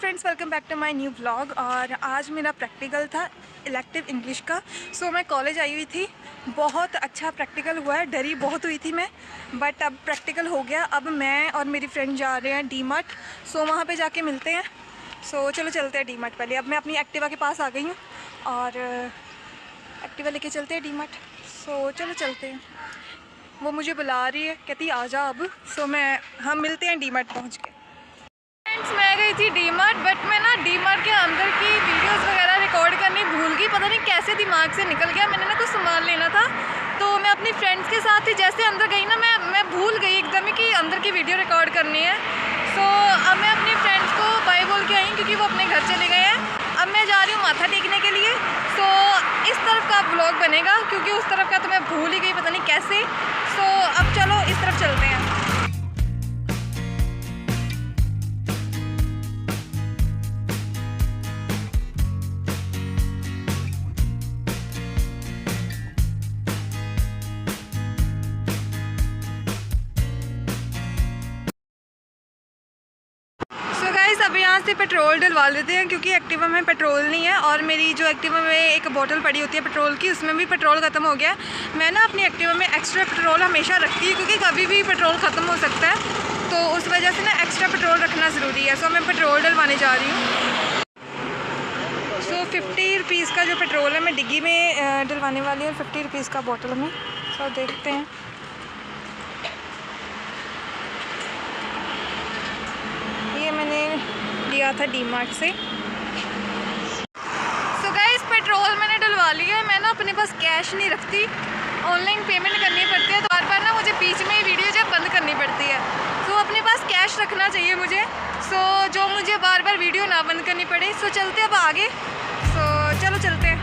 Friends, welcome back to my new vlog. और आज मेरा प्रैक्टिकल था इलेक्टिव इंग्लिश का। सो मैं कॉलेज आई हुई थी, बहुत अच्छा प्रैक्टिकल हुआ है। डरी बहुत हुई थी मैं, बट अब प्रैक्टिकल हो गया। अब मैं और मेरी फ्रेंड जा रहे हैं डी मार्ट। सो वहाँ पे जाके मिलते हैं। सो चलो चलते हैं डी मार्ट। पहले अब मैं अपनी एक्टिवा के पास आ गई हूँ और एक्टिवा लेके चलते हैं डी मार्ट। सो चलो चलते हैं। वो मुझे बुला रही है, कहती आ जा अब। सो हम मिलते हैं डी मार्ट पहुँच के। फ्रेंड्स, मैं गई थी डी मार्ट, बट मैं ना डी मार्ट के अंदर की वीडियोस वगैरह रिकॉर्ड करनी भूल गई। पता नहीं कैसे दिमाग से निकल गया। मैंने ना कुछ सामान लेना था, तो मैं अपनी फ्रेंड्स के साथ ही जैसे अंदर गई ना, मैं भूल गई एकदम ही कि अंदर की वीडियो रिकॉर्ड करनी है। सो अब मैं अपनी फ्रेंड्स को बाय बोल के आई क्योंकि वो अपने घर चले गए हैं। अब मैं जा रही हूँ माथा टेकने के लिए। सो इस तरफ का ब्लॉग बनेगा क्योंकि उस तरफ का तो मैं भूल ही गई, पता नहीं कैसे। सो अब चलो इस तरफ चलते हैं। अब यहाँ से पेट्रोल डलवा लेते हैं क्योंकि एक्टिवा में पेट्रोल नहीं है। और मेरी जो एक्टिवा में एक बोतल पड़ी होती है पेट्रोल की, उसमें भी पेट्रोल ख़त्म हो गया। मैं ना अपनी एक्टिवा में एक्स्ट्रा पेट्रोल हमेशा रखती हूँ क्योंकि कभी भी पेट्रोल ख़त्म हो सकता है, तो उस वजह से ना एक्स्ट्रा पेट्रोल रखना ज़रूरी है। सो मैं पेट्रोल डलवाने जा रही हूँ। सो 50 रुपीज़ का जो पेट्रोल है मैं डिग्गी में डलवाने वाली हूँ, 50 रुपीज़ का बोतल में। सो देखते हैं। ये मैंने लिया था डी मार्ट से। सो गाइस, पेट्रोल मैंने डलवा लिया है। मैं ना अपने पास कैश नहीं रखती, ऑनलाइन पेमेंट करनी पड़ती है, तो बार बार ना मुझे बीच में वीडियो जब बंद करनी पड़ती है। तो अपने पास कैश रखना चाहिए मुझे, सो जो मुझे बार बार वीडियो ना बंद करनी पड़े। सो चलते अब आगे। सो चलो चलते हैं।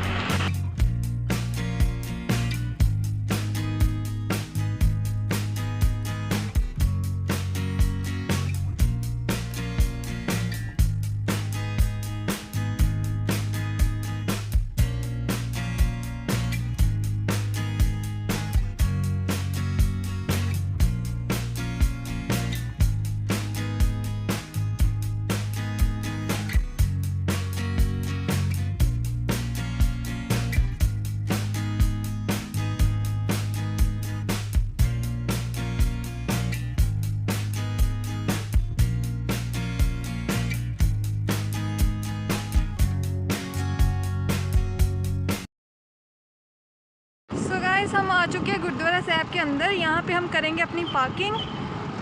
हम आ चुके हैं गुरुद्वारा साहब के अंदर। यहाँ पे हम करेंगे अपनी पार्किंग,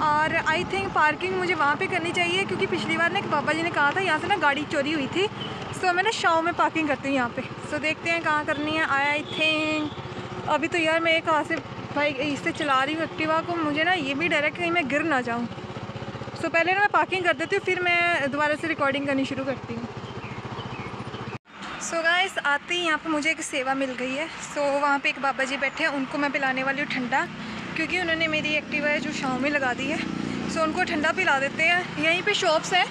और आई थिंक पार्किंग मुझे वहाँ पे करनी चाहिए क्योंकि पिछली बार ना एक बाबा जी ने कहा था यहाँ से ना गाड़ी चोरी हुई थी। सो मैं ना शाव में पार्किंग करती हूँ यहाँ पे। सो देखते हैं कहाँ करनी है। आई थिंक अभी तो यार मैं कहाँ से भाई इससे चला रही हूँ एक्टिवा को, मुझे ना ये भी डर है कहीं मैं गिर ना जाऊँ। सो पहले ना मैं पार्किंग कर देती हूँ, फिर मैं दोबारा से रिकॉर्डिंग करनी शुरू करती हूँ। सो गाइस, आते ही यहाँ पे मुझे एक सेवा मिल गई है। सो वहाँ पे एक बाबा जी बैठे हैं, उनको मैं पिलाने वाली हूँ ठंडा, क्योंकि उन्होंने मेरी एक्टिवा है जो शाम में लगा दी है। सो उनको ठंडा पिला देते हैं। यहीं पे शॉप्स हैं,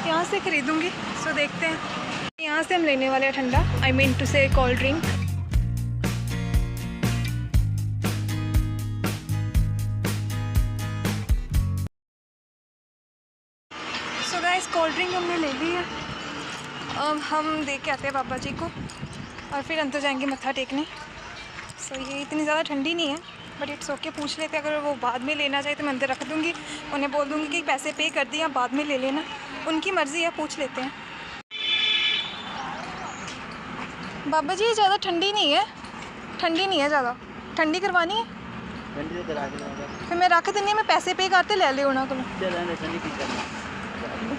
यहाँ से ख़रीदूँगी। सो देखते हैं। यहाँ से हम लेने वाले हैं ठंडा, आई मीन टू से cold drink. So guys, cold drink हमने ले ली है। अब हम दे के आते हैं बाबा जी को और फिर अंदर जाएंगे मत्था टेकने। सो ये इतनी ज़्यादा ठंडी नहीं है, बट इट्स ओके। पूछ लेते हैं, अगर वो बाद में लेना चाहे तो मैं अंदर रख दूँगी। उन्हें बोल दूँगी कि पैसे पे कर दिए, बाद में ले लेना, उनकी मर्ज़ी है। पूछ लेते हैं। बाबा जी, ज़्यादा ठंडी नहीं है, ठंडी नहीं है ज़्यादा। ठंडी करवानी है फिर मैं रख देनी है। मैं पैसे पे करते ले ले होना को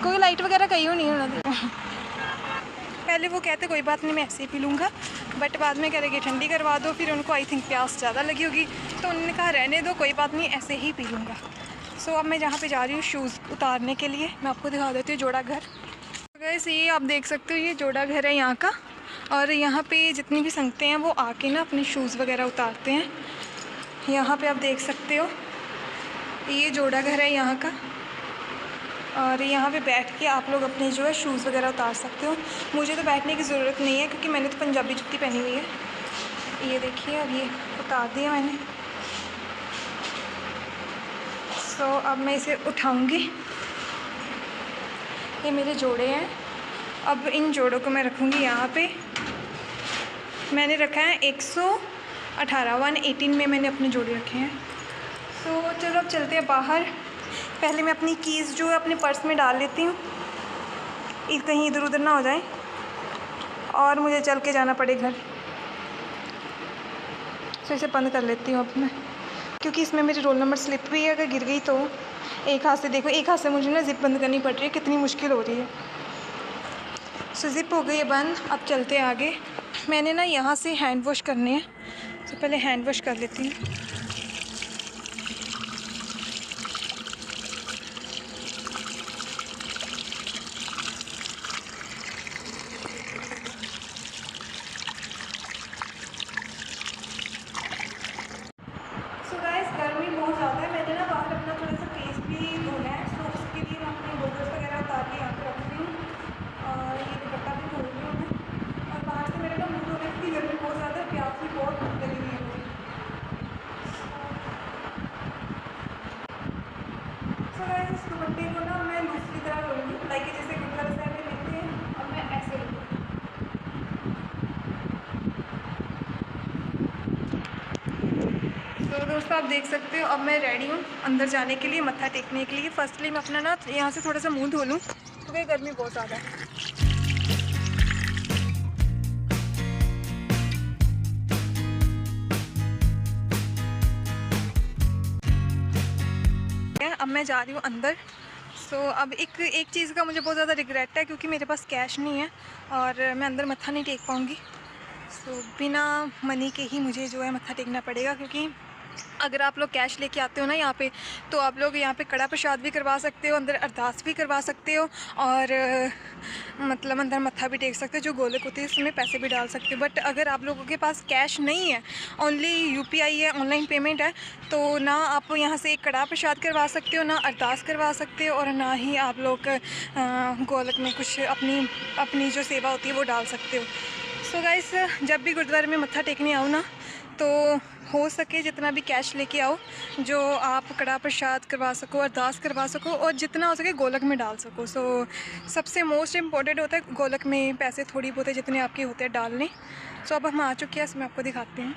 कोई लाइट वगैरह कहीं नहीं होना। पहले वो कहते कोई बात नहीं मैं ऐसे ही पी लूँगा, बट बाद में करेंगे ठंडी करवा दो। फिर उनको आई थिंक प्यास ज़्यादा लगी होगी, तो उन्होंने कहा रहने दो, कोई बात नहीं ऐसे ही पी लूँगा। सो अब मैं जहाँ पे जा रही हूँ शूज़ उतारने के लिए, मैं आपको दिखा देती हूँ जोड़ा घर। वैसे ये आप देख सकते हो, ये जोड़ा घर है यहाँ का। और यहाँ पे जितनी भी संगतें हैं वो आके ना अपने शूज़ वगैरह उतारते हैं। यहाँ पे आप देख सकते हो, ये जोड़ा घर है यहाँ का। और यहाँ पे बैठ के आप लोग अपने जो है शूज़ वगैरह उतार सकते हो। मुझे तो बैठने की ज़रूरत नहीं है क्योंकि मैंने तो पंजाबी जुत्ती पहनी हुई है। ये देखिए, अब ये उतार दिया मैंने। सो अब मैं इसे उठाऊंगी। ये मेरे जोड़े हैं अब इन जोड़ों को मैं रखूँगी यहाँ पे। मैंने रखा है 118 में मैंने अपने जोड़े रखे हैं। तो चलो अब चलते हैं बाहर। पहले मैं अपनी कीज़ जो है अपने पर्स में डाल लेती हूँ, कहीं इधर उधर ना हो जाए और मुझे चल के जाना पड़े घर। तो इसे बंद कर लेती हूँ अब मैं, क्योंकि इसमें मेरी रोल नंबर स्लिप भी है, अगर गिर गई तो एक हाथ से देखो, एक हाथ से मुझे ना ज़िप बंद करनी पड़ रही है, कितनी मुश्किल हो रही है। सो ज़िप हो गई है बंद। अब चलते हैं आगे। मैंने ना यहाँ से हैंड वॉश करने हैं, तो पहले हैंड वॉश कर लेती हूँ। सो गाइस, गर्मी बहुत ज़्यादा है। मैंने ना बाहर अपना थोड़ा सा फेस भी धोना है, सो उसके लिए मैं अपने गोगल्स वगैरह उतार के यहाँ पे रख रही हूँ और ये दुपट्टा भी धो रही हूँ मैं। और बाहर से मेरे ना मुँह धोने की गर्मी बहुत ज़्यादा है, प्यास भी बहुत लगी हुई है मुझे। सो गाइस, इस दुपट्टे को ना मैं दूसरी तरह लूँगी, लाइक जैसे गुरुद्वारा साहब में लेते हैं, और मैं ऐसे लूँगी। तो दोस्तों आप देख सकते हो अब मैं रेडी हूँ अंदर जाने के लिए, मत्था टेकने के लिए। फर्स्टली मैं अपना ना यहाँ से थोड़ा सा मुंह धो लूँ क्योंकि गर्मी बहुत ज़्यादा है। अब मैं जा रही हूँ अंदर। सो अब एक चीज़ का मुझे बहुत ज़्यादा रिग्रेट है, क्योंकि मेरे पास कैश नहीं है और मैं अंदर मत्था नहीं टेक पाऊँगी। सो बिना मनी के ही मुझे जो है मत्था टेकना पड़ेगा, क्योंकि अगर आप लोग कैश लेके आते हो ना यहाँ पे, तो आप लोग यहाँ पे कड़ा प्रसाद भी करवा सकते हो, अंदर अरदास भी करवा सकते हो और मतलब अंदर मत्था भी टेक सकते हो। जो गोलक होती है उसमें पैसे भी डाल सकते हो। बट अगर आप लोगों के पास कैश नहीं है, ओनली यूपीआई है, ऑनलाइन पेमेंट है, तो ना आप यहाँ से एक कड़ा प्रसाद करवा सकते हो, ना अरदास करवा सकते हो, और ना ही आप लोग गोलक में कुछ अपनी जो सेवा होती है वो डाल सकते हो। सो गाइस, जब भी गुरुद्वारे में मत्था टेकने आओ ना, तो हो सके जितना भी कैश लेके आओ, जो आप कड़ा प्रसाद करवा सको, अरदास करवा सको, और जितना हो सके गोलक में डाल सको। सो सबसे मोस्ट इम्पॉर्टेंट होता है गोलक में पैसे थोड़ी बहुत है जितने आपके होते हैं डालने। सो अब हम आ चुके हैं, इसमें आपको दिखाते हैं।